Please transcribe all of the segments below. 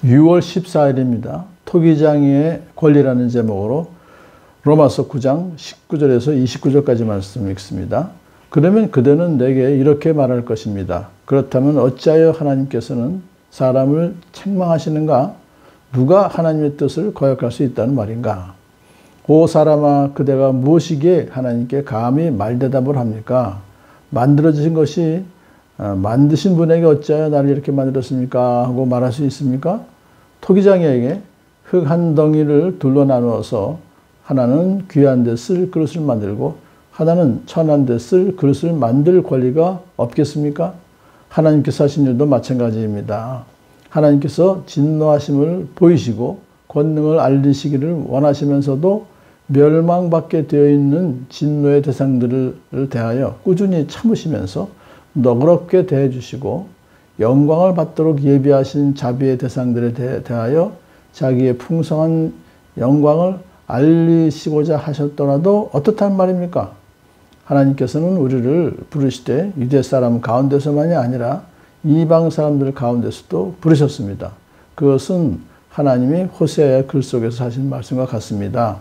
6월 14일입니다. 토기장의 권리라는 제목으로 로마서 9장 19절에서 29절까지 말씀 읽습니다. 그러면 그대는 내게 이렇게 말할 것입니다. 그렇다면 어찌하여 하나님께서는 사람을 책망하시는가? 누가 하나님의 뜻을 거역할 수 있다는 말인가? 오 사람아, 그대가 무엇이기에 하나님께 감히 말대답을 합니까? 만들어지신 것이 만드신 분에게 어찌하여 나를 이렇게 만들었습니까? 하고 말할 수 있습니까? 토기장에게 흙 한 덩이를 둘로 나누어서 하나는 귀한 데 쓸 그릇을 만들고 하나는 천한 데 쓸 그릇을 만들 권리가 없겠습니까? 하나님께서 하신 일도 마찬가지입니다. 하나님께서 진노하심을 보이시고 권능을 알리시기를 원하시면서도 멸망받게 되어 있는 진노의 대상들을 대하여 꾸준히 참으시면서 너그럽게 대해주시고 영광을 받도록 예비하신 자비의 대상들에 대하여 자기의 풍성한 영광을 알리시고자 하셨더라도 어떻단 말입니까? 하나님께서는 우리를 부르시되 유대 사람 가운데서만이 아니라 이방 사람들 가운데서도 부르셨습니다. 그것은 하나님이 호세아의 글 속에서 하신 말씀과 같습니다.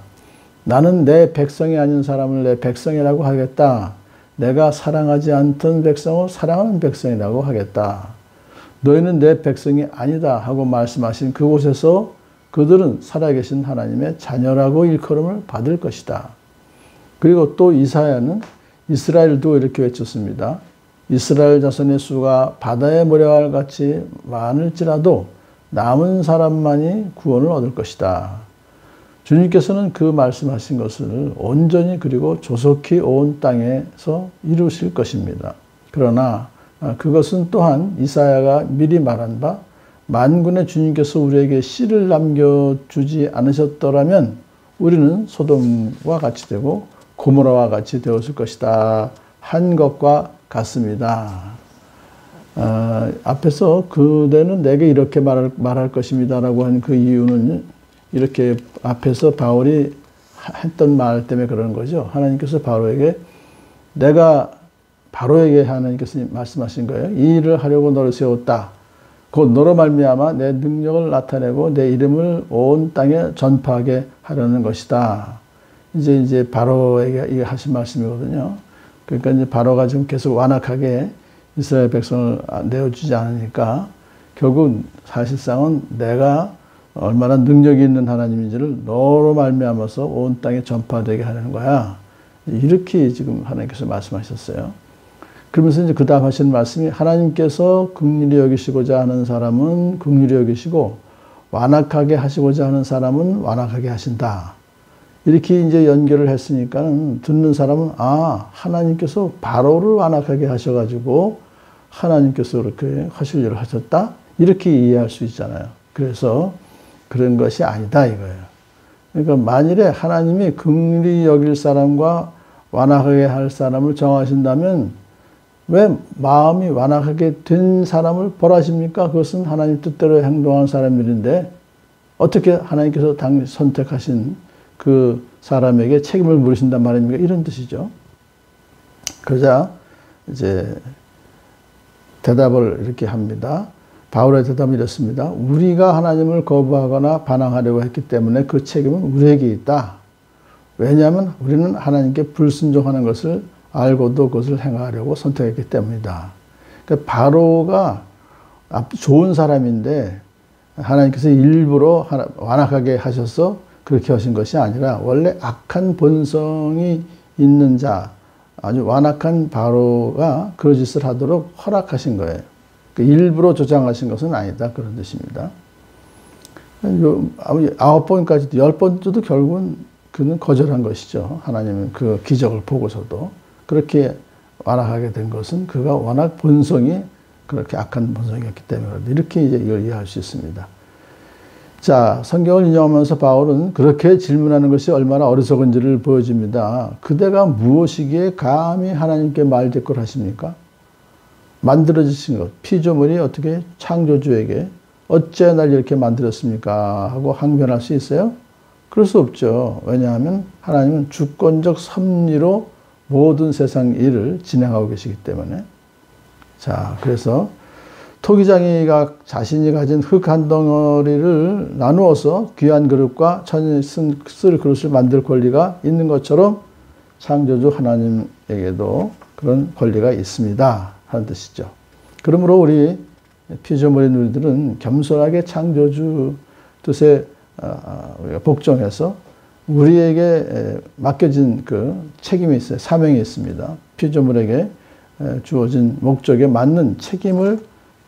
나는 내 백성이 아닌 사람을 내 백성이라고 하겠다. 내가 사랑하지 않던 백성을 사랑하는 백성이라고 하겠다. 너희는 내 백성이 아니다 하고 말씀하신 그곳에서 그들은 살아계신 하나님의 자녀라고 일컬음을 받을 것이다. 그리고 또 이사야는 이스라엘도 이렇게 외쳤습니다. 이스라엘 자손의 수가 바다의 모래알 같이 많을지라도 남은 사람만이 구원을 얻을 것이다. 주님께서는 그 말씀하신 것을 온전히 그리고 조속히 온 땅에서 이루실 것입니다. 그러나 그것은 또한 이사야가 미리 말한 바 만군의 주님께서 우리에게 씨를 남겨주지 않으셨더라면 우리는 소돔과 같이 되고 고모라와 같이 되었을 것이다 한 것과 같습니다. 앞에서 그대는 내게 이렇게 말할 것입니다 라고 한 그 이유는 이렇게 앞에서 바울이 했던 말 때문에 그러는 거죠. 하나님께서 바로에게 하나님께서 말씀하신 거예요. 이 일을 하려고 너를 세웠다. 곧 너로 말미암아 내 능력을 나타내고 내 이름을 온 땅에 전파하게 하려는 것이다. 이제 바로에게 이게 하신 말씀이거든요. 그러니까 이제 바로가 지금 계속 완악하게 이스라엘 백성을 내어주지 않으니까 결국 사실상은 내가 얼마나 능력이 있는 하나님인지를 너로 말미암아서 온 땅에 전파되게 하려는 거야. 이렇게 지금 하나님께서 말씀하셨어요. 그러면서 이제 그 다음 하시는 말씀이 하나님께서 긍휼히 여기시고자 하는 사람은 긍휼히 여기시고 완악하게 하시고자 하는 사람은 완악하게 하신다. 이렇게 이제 연결을 했으니까 듣는 사람은 하나님께서 바로를 완악하게 하셔가지고 하나님께서 그렇게 하실 일을 하셨다. 이렇게 이해할 수 있잖아요. 그래서 그런 것이 아니다 이거예요. 그러니까 만일에 하나님이 긍휼히 여길 사람과 완악하게 할 사람을 정하신다면 왜 마음이 완악하게 된 사람을 벌하십니까? 그것은 하나님 뜻대로 행동하는 사람들인데 어떻게 하나님께서 선택하신 그 사람에게 책임을 물으신단 말입니까? 이런 뜻이죠. 그러자 이제 대답을 이렇게 합니다. 바울의 대답은 이렇습니다. 우리가 하나님을 거부하거나 반항하려고 했기 때문에 그 책임은 우리에게 있다. 왜냐하면 우리는 하나님께 불순종하는 것을 알고도 그것을 행하려고 선택했기 때문이다. 그러니까 바로가 좋은 사람인데 하나님께서 일부러 완악하게 하셔서 그렇게 하신 것이 아니라 원래 악한 본성이 있는 자, 아주 완악한 바로가 그 짓을 하도록 허락하신 거예요. 일부러 조장하신 것은 아니다. 그런 뜻입니다. 9번까지도 10번째도 결국은 그는 거절한 것이죠. 하나님은 그 기적을 보고서도. 그렇게 완악하게 된 것은 그가 워낙 본성이 그렇게 악한 본성이었기 때문에 이렇게 이제 이걸 이해할 수 있습니다. 자, 성경을 인용하면서 바울은 그렇게 질문하는 것이 얼마나 어리석은지를 보여줍니다. 그대가 무엇이기에 감히 하나님께 말대꾸를 하십니까? 만들어지신 것, 피조물이 어떻게 창조주에게 어째 날 이렇게 만들었습니까? 하고 항변할 수 있어요? 그럴 수 없죠. 왜냐하면 하나님은 주권적 섭리로 모든 세상 일을 진행하고 계시기 때문에. 자, 그래서 토기장이가 자신이 가진 흙 한 덩어리를 나누어서 귀한 그릇과 천이 쓸 그릇을 만들 권리가 있는 것처럼 창조주 하나님에게도 그런 권리가 있습니다 하는 뜻이죠. 그러므로 우리 피조물인 우리들은 겸손하게 창조주 뜻에 복종해서 우리에게 맡겨진 그 책임이 있어요. 사명이 있습니다. 피조물에게 주어진 목적에 맞는 책임을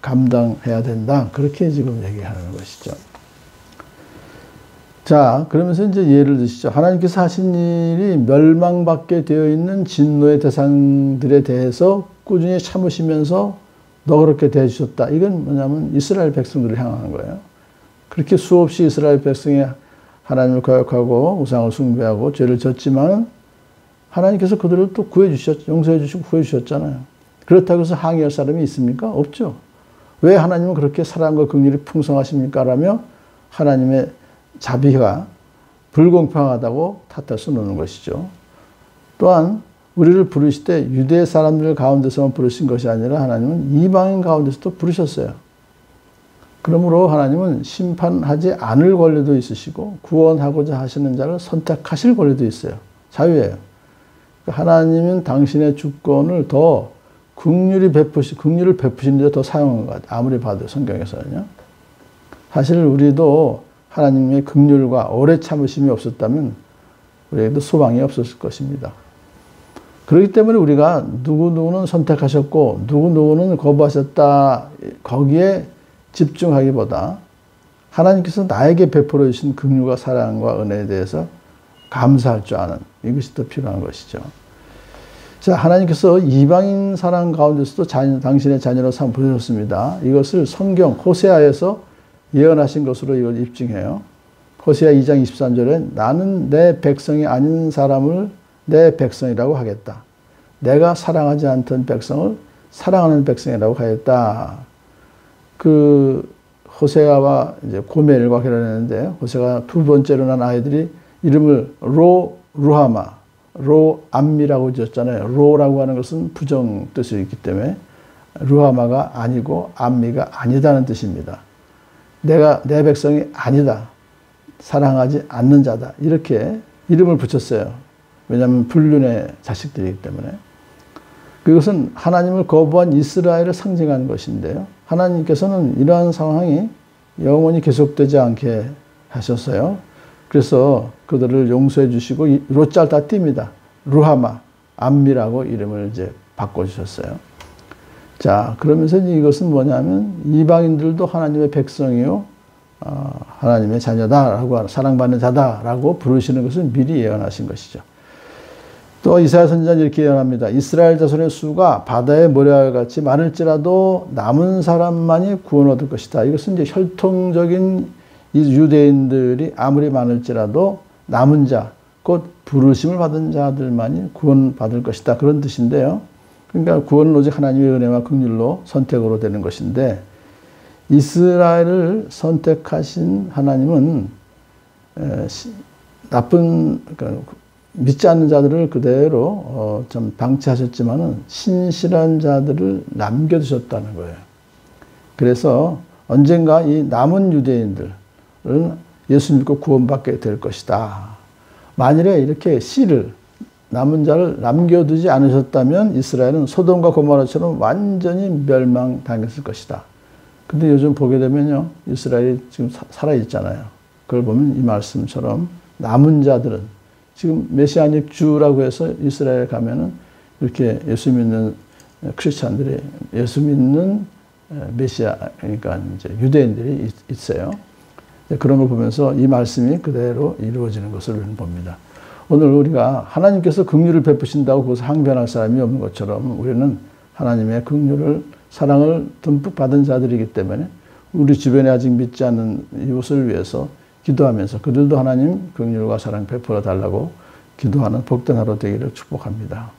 감당해야 된다. 그렇게 지금 얘기하는 것이죠. 자, 그러면서 이제 예를 드시죠. 하나님께서 하신 일이 멸망받게 되어 있는 진노의 대상들에 대해서 꾸준히 참으시면서 너그럽게 대해주셨다. 이건 뭐냐면 이스라엘 백성들을 향하는 거예요. 그렇게 수없이 이스라엘 백성이 하나님을 거역하고 우상을 숭배하고 죄를 졌지만 하나님께서 그들을 또 용서해 주시고 구해 주셨잖아요. 그렇다고 해서 항의할 사람이 있습니까? 없죠. 왜 하나님은 그렇게 사랑과 긍휼이 풍성하십니까? 라며 하나님의 자비가 불공평하다고 탓할 수 없는 것이죠. 또한 우리를 부르실 때 유대 사람들 가운데서만 부르신 것이 아니라 하나님은 이방인 가운데서도 부르셨어요. 그러므로 하나님은 심판하지 않을 권리도 있으시고 구원하고자 하시는 자를 선택하실 권리도 있어요. 자유예요. 하나님은 당신의 주권을 더 긍휼을 베푸시는 데 더 사용한 것 같아요. 아무리 봐도 성경에서는요. 사실 우리도 하나님의 긍휼과 오래 참으심이 없었다면 우리에게도 소망이 없었을 것입니다. 그렇기 때문에 우리가 누구누구는 선택하셨고 누구누구는 거부하셨다 거기에 집중하기보다 하나님께서 나에게 베풀어 주신 긍휼과 사랑과 은혜에 대해서 감사할 줄 아는 이것이 더 필요한 것이죠. 자, 하나님께서 이방인 사람 가운데서도 당신의 자녀로 삼아 부르셨습니다. 이것을 성경 호세아에서 예언하신 것으로 이걸 입증해요. 호세아 2장 23절에 나는 내 백성이 아닌 사람을 내 백성이라고 하겠다. 내가 사랑하지 않던 백성을 사랑하는 백성이라고 하겠다. 그 호세아와 이제 고멜과 결혼했는데 호세아가 두 번째로 난 아이들이 이름을 루하마, 로암미라고 지었잖아요. 로라고 하는 것은 부정 뜻이 있기 때문에 루하마가 아니고 암미가 아니다는 뜻입니다. 내가 내 백성이 아니다. 사랑하지 않는 자다. 이렇게 이름을 붙였어요. 왜냐하면 불륜의 자식들이기 때문에. 그것은 하나님을 거부한 이스라엘을 상징하는 것인데요. 하나님께서는 이러한 상황이 영원히 계속되지 않게 하셨어요. 그래서 그들을 용서해 주시고 로짤 다 띱니다. 루하마, 암미라고 이름을 이제 바꿔주셨어요. 자, 그러면서 이것은 뭐냐면 이방인들도 하나님의 백성이요, 하나님의 자녀다라고 사랑받는 자다라고 부르시는 것을 미리 예언하신 것이죠. 또 이사야 선지자는 이렇게 예언합니다. 이스라엘 자손의 수가 바다의 모래와 같이 많을지라도 남은 사람만이 구원 얻을 것이다. 이것은 이제 혈통적인 이 유대인들이 아무리 많을지라도 남은 자, 곧 부르심을 받은 자들만이 구원받을 것이다. 그런 뜻인데요. 그러니까 구원은 오직 하나님의 은혜와 긍휼로 선택으로 되는 것인데 이스라엘을 선택하신 하나님은 나쁜 믿지 않는 자들을 그대로 좀 방치하셨지만은 신실한 자들을 남겨두셨다는 거예요. 그래서 언젠가 이 남은 유대인들은 예수 믿고 구원받게 될 것이다. 만일에 이렇게 남은 자를 남겨두지 않으셨다면 이스라엘은 소돔과 고모라처럼 완전히 멸망당했을 것이다. 근데 요즘 보게 되면요, 이스라엘이 지금 살아있잖아요. 그걸 보면 이 말씀처럼 남은 자들은 지금 메시아닉 주라고 해서 이스라엘 가면은 이렇게 예수 믿는 크리스찬들이 예수 믿는 메시아, 그러니까 이제 유대인들이 있어요. 그런 걸 보면서 이 말씀이 그대로 이루어지는 것을 봅니다. 오늘 우리가 하나님께서 긍휼을 베푸신다고 그것을 항변할 사람이 없는 것처럼 우리는 하나님의 긍휼을 사랑을 듬뿍 받은 자들이기 때문에 우리 주변에 아직 믿지 않는 이웃을 위해서 기도하면서 그들도 하나님 긍휼과 사랑 베풀어 달라고 기도하는 복된 하루 되기를 축복합니다.